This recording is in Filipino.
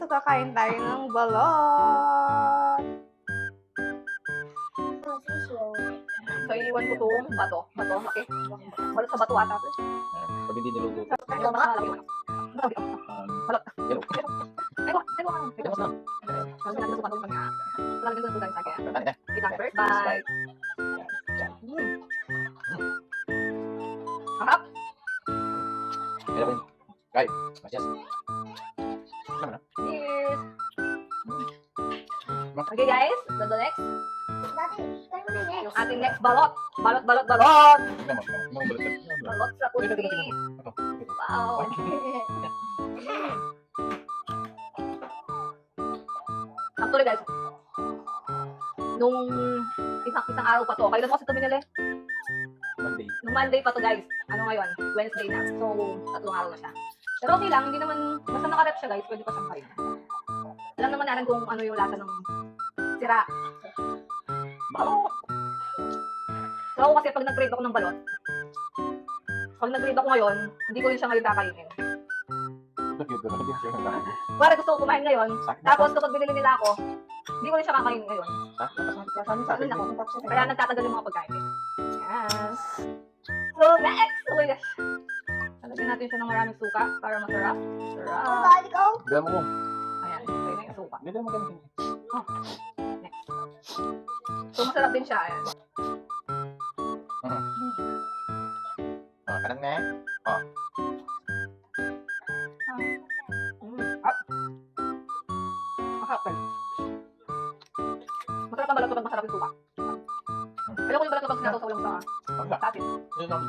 So, kakain tayo ng balot. So, iiwan ko itong bato. Bato, okay. Balot sa bato ata. Pag hindi niluto. Ayaw, makalaki mo. Balot. Yellow. Ayaw, ayaw. Ito na. Kasi naglusukan ko niya. Lagi naglusukan sa akin. Tanda na. Itang first bite. Harap. Meron pa yun. Kay. Masyas. Cheers. Okay guys, the next. Yung ating next balot. Balot, balot, balot. Tingnan mo. Tingnan mo balot yan. Balot sa puti. Ito. Wow. Actually guys, nung isang araw pa to, kailan mo kasi ito binili? Monday. Nung Monday pa to guys. Ano ngayon? Wednesday na. So, 3 araw na siya. Pero okay lang, hindi naman, basta nakarep siya guys, pwede pa siyang kain. Alam naman natin kung ano yung lasa ng sira. So ako kasi pag nag-crave ako ng balot, pag nag-crave ako ngayon, hindi ko rin siya ngayon kakainin. Para gusto ko kumain ngayon, tapos kapag binili nila ako, hindi ko rin siya kakainin ngayon. Kaya nagtatagal yung mga pagkain. Yes. So next, oh my gosh. Talagyan natin siya ng maraming suka para masarap. Sarap. Gawin mo. Ayan, okay na yung suka. Hindi mo ganun. Next. So masarap din siya. Ayan. Kanang na. Masarap ang balot kapag masarap yung suka. Ayoko yung balot kapag sinasawsaw lang sa atin. Yun lang.